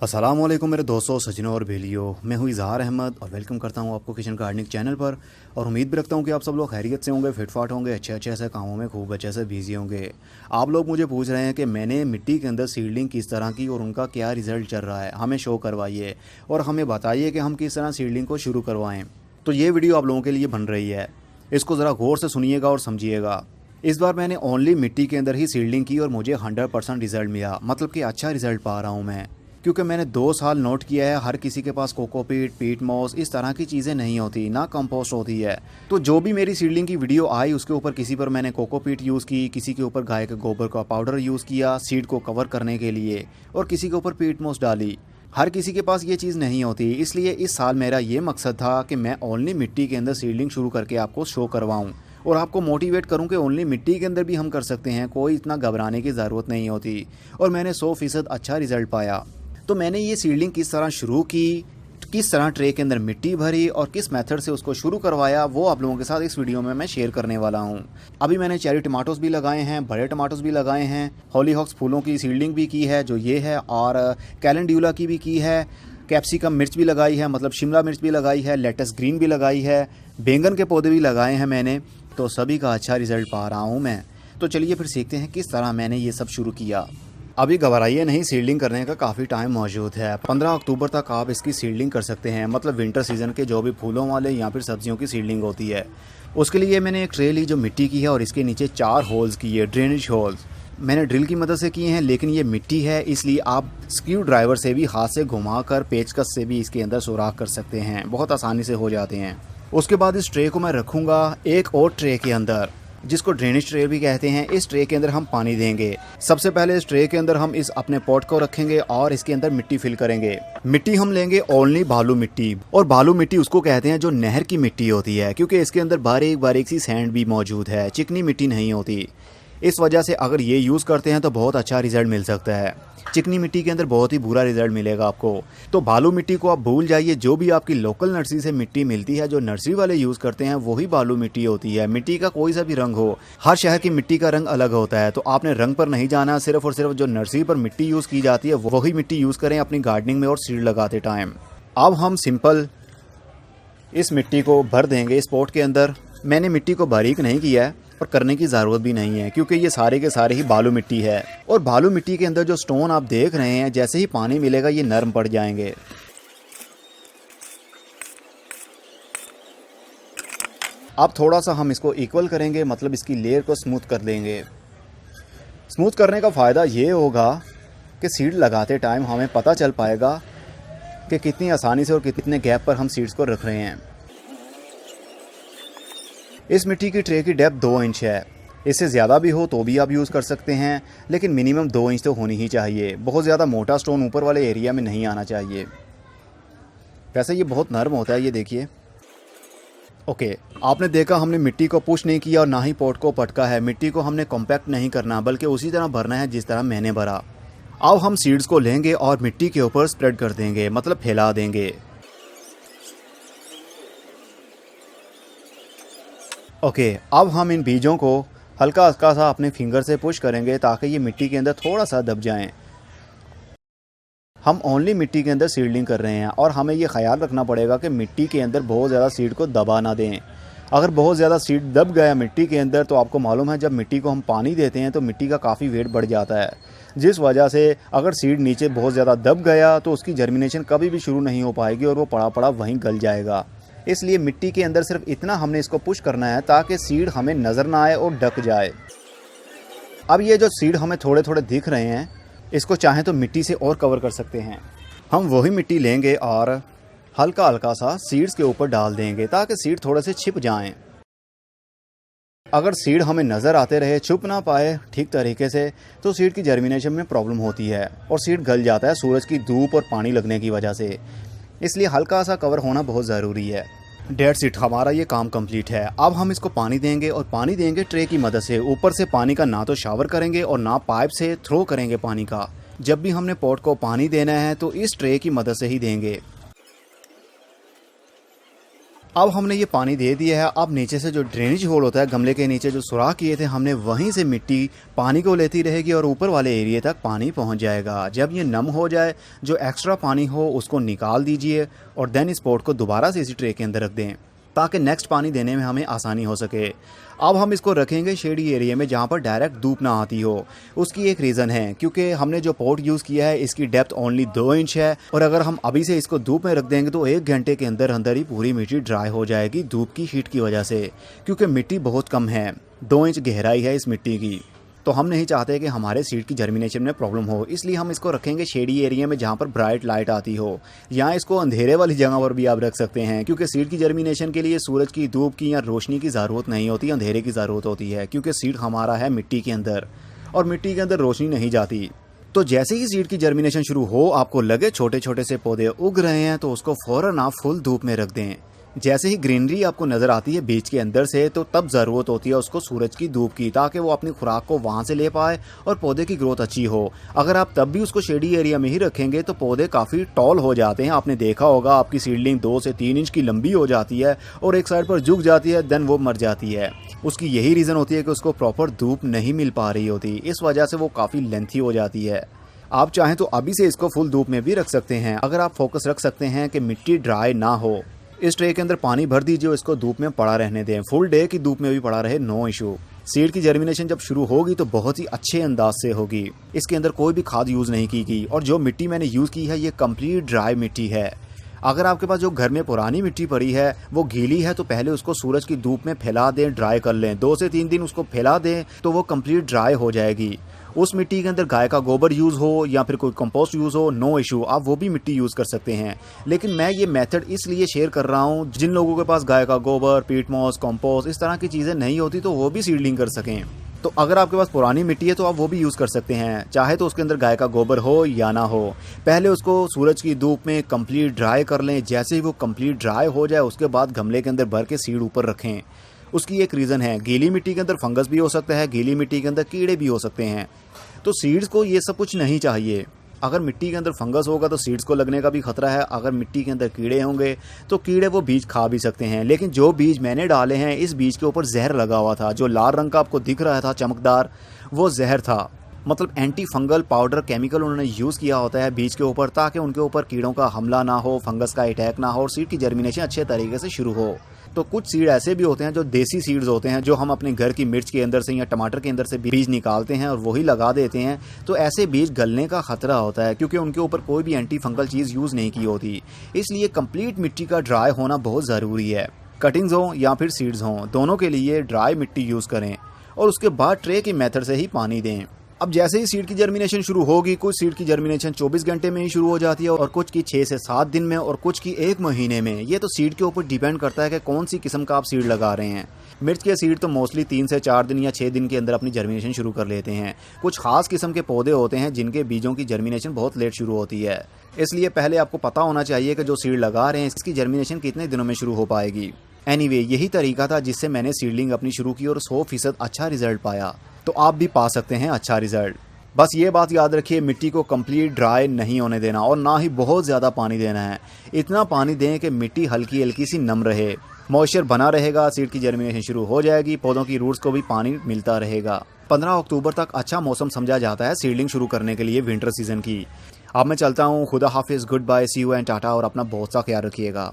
अस्सलाम वालेकुम मेरे दोस्तों, सज्जनों और बेलियों। मैं हूँ इज़हार अहमद और वेलकम करता हूँ आपको किचन गार्डनिंग चैनल पर। और उम्मीद भी रखता हूँ कि आप सब लोग खैरियत से होंगे, फिटफाट होंगे, अच्छे से कामों में खूब अच्छे से बिजी होंगे। आप लोग मुझे पूछ रहे हैं कि मैंने मिट्टी के अंदर सीडलिंग किस तरह की और उनका क्या रिज़ल्ट चल रहा है, हमें शो करवाइए और हमें बताइए कि हम किस तरह सीडलिंग को शुरू करवाएँ। तो ये वीडियो आप लोगों के लिए बन रही है, इसको ज़रा गौर से सुनिएगा और समझिएगा। इस बार मैंने ओनली मिट्टी के अंदर ही सीडलिंग की और मुझे 100% रिज़ल्ट मिला, मतलब कि अच्छा रिज़ल्ट पा रहा हूँ मैं। क्योंकि मैंने 2 साल नोट किया है, हर किसी के पास कोकोपीट, पीट मॉस इस तरह की चीज़ें नहीं होती, ना कंपोस्ट होती है। तो जो भी मेरी सीडलिंग की वीडियो आई उसके ऊपर किसी पर मैंने कोकोपीट यूज़ की, किसी के ऊपर गाय के गोबर का पाउडर यूज़ किया सीड को कवर करने के लिए, और किसी के ऊपर पीट मॉस डाली। हर किसी के पास ये चीज़ नहीं होती, इसलिए इस साल मेरा ये मकसद था कि मैं ओनली मिट्टी के अंदर सीडलिंग शुरू करके आपको शो करवाऊँ और आपको मोटिवेट करूं कि ओनली मिट्टी के अंदर भी हम कर सकते हैं, कोई इतना घबराने की ज़रूरत नहीं होती। और मैंने 100% अच्छा रिज़ल्ट पाया। तो मैंने ये सीडलिंग किस तरह शुरू की, किस तरह ट्रे के अंदर मिट्टी भरी और किस मेथड से उसको शुरू करवाया, वो आप लोगों के साथ इस वीडियो में मैं शेयर करने वाला हूँ। अभी मैंने चेरी टमाटोस भी लगाए हैं, बड़े टमाटोस भी लगाए हैं, हॉलीहॉक्स फूलों की सीडलिंग भी की है जो ये है, और कैलेंड्यूला की भी की है, कैप्सिकम मिर्च भी लगाई है, मतलब शिमला मिर्च भी लगाई है, लेटस ग्रीन भी लगाई है, बैंगन के पौधे भी लगाए हैं मैंने। तो सभी का अच्छा रिज़ल्ट पा रहा हूँ मैं। तो चलिए फिर सीखते हैं किस तरह मैंने ये सब शुरू किया। अभी घबराइए नहीं, सीडलिंग करने का काफ़ी टाइम मौजूद है। 15 अक्टूबर तक आप इसकी सीडलिंग कर सकते हैं, मतलब विंटर सीज़न के जो भी फूलों वाले या फिर सब्जियों की सीडलिंग होती है। उसके लिए मैंने एक ट्रे ली जो मिट्टी की है और इसके नीचे 4 होल्स किए, ड्रेनेज होल्स। मैंने ड्रिल की मदद से किए हैं, लेकिन ये मिट्टी है इसलिए आप स्क्रू ड्राइवर से भी हाथ से घुमाकर पेचकस से भी इसके अंदर सुराख कर सकते हैं, बहुत आसानी से हो जाते हैं। उसके बाद इस ट्रे को मैं रखूँगा एक और ट्रे के अंदर, जिसको ड्रेनेज ट्रे भी कहते हैं। इस ट्रे के अंदर हम पानी देंगे। सबसे पहले इस ट्रे के अंदर हम इस अपने पॉट को रखेंगे और इसके अंदर मिट्टी फिल करेंगे। मिट्टी हम लेंगे ओनली बालू मिट्टी, और बालू मिट्टी उसको कहते हैं जो नहर की मिट्टी होती है, क्योंकि इसके अंदर बारीक बारीक सी सैंड भी मौजूद है, चिकनी मिट्टी नहीं होती। इस वजह से अगर ये यूज़ करते हैं तो बहुत अच्छा रिज़ल्ट मिल सकता है। चिकनी मिट्टी के अंदर बहुत ही बुरा रिज़ल्ट मिलेगा आपको। तो बालू मिट्टी को आप भूल जाइए, जो भी आपकी लोकल नर्सरी से मिट्टी मिलती है, जो नर्सरी वाले यूज़ करते हैं वही बालू मिट्टी होती है। मिट्टी का कोई सा भी रंग हो, हर शहर की मिट्टी का रंग अलग होता है, तो आपने रंग पर नहीं जाना, सिर्फ और सिर्फ जो नर्सरी पर मिट्टी यूज़ की जाती है वही मिट्टी यूज़ करें अपनी गार्डनिंग में और सीड लगाते टाइम। अब हम सिंपल इस मिट्टी को भर देंगे इस पॉट के अंदर। मैंने मिट्टी को बारीक नहीं किया है और करने की ज़रूरत भी नहीं है, क्योंकि ये सारे के सारे ही बालू मिट्टी है। और बालू मिट्टी के अंदर जो स्टोन आप देख रहे हैं, जैसे ही पानी मिलेगा ये नरम पड़ जाएंगे। अब थोड़ा सा हम इसको इक्वल करेंगे, मतलब इसकी लेयर को स्मूथ कर देंगे। स्मूथ करने का फ़ायदा ये होगा कि सीड लगाते टाइम हमें पता चल पाएगा कि कितनी आसानी से और कितने गैप पर हम सीड्स को रख रहे हैं। इस मिट्टी की ट्रे की डेप्थ 2 इंच है। इससे ज़्यादा भी हो तो भी आप यूज़ कर सकते हैं, लेकिन मिनिमम 2 इंच तो होनी ही चाहिए। बहुत ज़्यादा मोटा स्टोन ऊपर वाले एरिया में नहीं आना चाहिए। वैसे ये बहुत नरम होता है, ये देखिए। ओके, आपने देखा हमने मिट्टी को पुश नहीं किया और ना ही पॉट को पटका है। मिट्टी को हमने कॉम्पैक्ट नहीं करना, बल्कि उसी तरह भरना है जिस तरह मैंने भरा। अब हम सीड्स को लेंगे और मिट्टी के ऊपर स्प्रेड कर देंगे, मतलब फैला देंगे। ओके, अब हम इन बीजों को हल्का हल्का सा अपने फिंगर से पुश करेंगे ताकि ये मिट्टी के अंदर थोड़ा सा दब जाएं। हम ओनली मिट्टी के अंदर सीडलिंग कर रहे हैं और हमें ये ख्याल रखना पड़ेगा कि मिट्टी के अंदर बहुत ज़्यादा सीड को दबा ना दें। अगर बहुत ज़्यादा सीड दब गया मिट्टी के अंदर, तो आपको मालूम है जब मिट्टी को हम पानी देते हैं तो मिट्टी का काफ़ी वेट बढ़ जाता है, जिस वजह से अगर सीड नीचे बहुत ज़्यादा दब गया तो उसकी जर्मिनेशन कभी भी शुरू नहीं हो पाएगी और वो पड़ा पड़ा वहीं गल जाएगा। इसलिए मिट्टी के अंदर सिर्फ इतना हमने इसको पुश करना है ताकि सीड हमें नज़र ना आए और ढक जाए। अब ये जो सीड हमें थोड़े थोड़े दिख रहे हैं, इसको चाहें तो मिट्टी से और कवर कर सकते हैं। हम वही मिट्टी लेंगे और हल्का हल्का सा सीड्स के ऊपर डाल देंगे ताकि सीड थोड़े से छिप जाएं। अगर सीड हमें नज़र आते रहे, छुप ना पाए ठीक तरीके से, तो सीड की जर्मिनेशन में प्रॉब्लम होती है और सीड गल जाता है सूरज की धूप और पानी लगने की वजह से। इसलिए हल्का सा कवर होना बहुत ज़रूरी है। डेट्स इट, हमारा ये काम कंप्लीट है। अब हम इसको पानी देंगे और पानी देंगे ट्रे की मदद से। ऊपर से पानी का ना तो शावर करेंगे और ना पाइप से थ्रो करेंगे पानी का। जब भी हमने पॉट को पानी देना है तो इस ट्रे की मदद से ही देंगे। अब हमने ये पानी दे दिया है। अब नीचे से जो ड्रेनेज होल होता है, गमले के नीचे जो सुराख किए थे हमने, वहीं से मिट्टी पानी को लेती रहेगी और ऊपर वाले एरिया तक पानी पहुंच जाएगा। जब ये नम हो जाए, जो एक्स्ट्रा पानी हो उसको निकाल दीजिए और देन इस पॉट को दोबारा से इसी ट्रे के अंदर रख दें ताकि नेक्स्ट पानी देने में हमें आसानी हो सके। अब हम इसको रखेंगे शेडी एरिया में जहाँ पर डायरेक्ट धूप ना आती हो। उसकी एक रीज़न है, क्योंकि हमने जो पॉट यूज़ किया है इसकी डेप्थ ओनली 2 इंच है और अगर हम अभी से इसको धूप में रख देंगे तो 1 घंटे के अंदर अंदर ही पूरी मिट्टी ड्राई हो जाएगी धूप की हीट की वजह से, क्योंकि मिट्टी बहुत कम है, 2 इंच गहराई है इस मिट्टी की। तो हम नहीं चाहते कि हमारे सीड की जर्मिनेशन में प्रॉब्लम हो, इसलिए हम इसको रखेंगे शेडी एरिया में जहाँ पर ब्राइट लाइट आती हो, या इसको अंधेरे वाली जगह पर भी आप रख सकते हैं, क्योंकि सीड की जर्मिनेशन के लिए सूरज की, धूप की या रोशनी की ज़रूरत नहीं होती, अंधेरे की ज़रूरत होती है, क्योंकि सीड हमारा है मिट्टी के अंदर और मिट्टी के अंदर रोशनी नहीं जाती। तो जैसे ही सीड की जर्मिनेशन शुरू हो, आपको लगे छोटे छोटे से पौधे उग रहे हैं, तो उसको फ़ौरन आप फुल धूप में रख दें। जैसे ही ग्रीनरी आपको नज़र आती है बीज के अंदर से, तो तब ज़रूरत होती है उसको सूरज की धूप की, ताकि वो अपनी खुराक को वहाँ से ले पाए और पौधे की ग्रोथ अच्छी हो। अगर आप तब भी उसको शेडी एरिया में ही रखेंगे तो पौधे काफ़ी टॉल हो जाते हैं। आपने देखा होगा आपकी सीडलिंग 2 से 3 इंच की लंबी हो जाती है और एक साइड पर झुक जाती है, देन वो मर जाती है। उसकी यही रीज़न होती है कि उसको प्रॉपर धूप नहीं मिल पा रही होती, इस वजह से वो काफ़ी लेंथी हो जाती है। आप चाहें तो अभी से इसको फुल धूप में भी रख सकते हैं। अगर आप फोकस रख सकते हैं कि मिट्टी ड्राई ना हो, इस ट्रे के अंदर पानी भर दीजिए, इसको धूप में पड़ा रहने दें, फुल डे की धूप में भी पड़ा रहे, नो इशू। सीड की जर्मिनेशन जब शुरू होगी तो बहुत ही अच्छे अंदाज से होगी। इसके अंदर कोई भी खाद यूज़ नहीं की गई और जो मिट्टी मैंने यूज़ की है ये कंप्लीट ड्राई मिट्टी है। अगर आपके पास जो घर में पुरानी मिट्टी पड़ी है वो गीली है तो पहले उसको सूरज की धूप में फैला दें, ड्राई कर लें, 2 से 3 दिन उसको फैला दें तो वो कंप्लीट ड्राई हो जाएगी। उस मिट्टी के अंदर गाय का गोबर यूज़ हो या फिर कोई कंपोस्ट यूज़ हो, नो इशू, आप वो भी मिट्टी यूज़ कर सकते हैं। लेकिन मैं ये मेथड इसलिए शेयर कर रहा हूँ जिन लोगों के पास गाय का गोबर, पीट मॉस, कंपोस्ट इस तरह की चीज़ें नहीं होती तो वो भी सीडलिंग कर सकें। तो अगर आपके पास पुरानी मिट्टी है तो आप वो भी यूज़ कर सकते हैं, चाहे तो उसके अंदर गाय का गोबर हो या ना हो। पहले उसको सूरज की धूप में कंप्लीट ड्राई कर लें, जैसे ही वो कंप्लीट ड्राई हो जाए उसके बाद गमले के अंदर भर के सीड ऊपर रखें। उसकी एक रीज़न है, गीली मिट्टी के अंदर फंगस भी हो सकता है, गीली मिट्टी के अंदर कीड़े भी हो सकते हैं, तो सीड्स को ये सब कुछ नहीं चाहिए। अगर मिट्टी के अंदर फंगस होगा तो सीड्स को लगने का भी खतरा है, अगर मिट्टी के अंदर कीड़े होंगे तो कीड़े वो बीज खा भी सकते हैं। लेकिन जो बीज मैंने डाले हैं, इस बीज के ऊपर जहर लगा हुआ था, जो लाल रंग का आपको दिख रहा था चमकदार, वो जहर था। मतलब एंटी फंगल पाउडर केमिकल उन्होंने यूज़ किया होता है बीज के ऊपर, ताकि उनके ऊपर कीड़ों का हमला ना हो, फंगस का अटैक ना हो और सीड की जर्मिनेशन अच्छे तरीके से शुरू हो। तो कुछ सीड ऐसे भी होते हैं जो देसी सीड्स होते हैं, जो हम अपने घर की मिर्च के अंदर से या टमाटर के अंदर से बीज निकालते हैं और वही लगा देते हैं। तो ऐसे बीज गलने का खतरा होता है, क्योंकि उनके ऊपर कोई भी एंटी फंगल चीज़ यूज़ नहीं की होती। इसलिए कंप्लीट मिट्टी का ड्राई होना बहुत ज़रूरी है। कटिंग्स हों या फिर सीड्स हों, दोनों के लिए ड्राई मिट्टी यूज़ करें और उसके बाद ट्रे के मेथड से ही पानी दें। अब जैसे ही सीड की जर्मिनेशन शुरू होगी, कुछ सीड की जर्मिनेशन 24 घंटे में ही शुरू हो जाती है और कुछ की 6 से 7 दिन में और कुछ की 1 महीने में। ये तो सीड के ऊपर डिपेंड करता है कि कौन सी किस्म का आप सीड लगा रहे हैं। मिर्च के सीड तो मोस्टली 3 से 4 दिन या 6 दिन के अंदर अपनी जर्मिनेशन शुरू कर लेते हैं। कुछ खास किस्म के पौधे होते हैं जिनके बीजों की जर्मिनेशन बहुत लेट शुरू होती है, इसलिए पहले आपको पता होना चाहिए कि जो सीड लगा रहे हैं इसकी जर्मिनेशन कितने दिनों में शुरू हो पाएगी। एनीवे, यही तरीका था जिससे मैंने सीडलिंग अपनी शुरू की और 100% अच्छा रिजल्ट पाया। तो आप भी पा सकते हैं अच्छा रिजल्ट। बस ये बात याद रखिए, मिट्टी को कंप्लीट ड्राई नहीं होने देना और ना ही बहुत ज़्यादा पानी देना है। इतना पानी दें कि मिट्टी हल्की हल्की सी नम रहे, मॉइस्चर बना रहेगा, सीड की जर्मिनेशन शुरू हो जाएगी, पौधों की रूट्स को भी पानी मिलता रहेगा। 15 अक्टूबर तक अच्छा मौसम समझा जाता है सीडलिंग शुरू करने के लिए विंटर सीजन की। अब मैं चलता हूँ, खुदा हाफिज़, goodbye, see you and tata, और अपना बहुत सा ख्याल रखिएगा।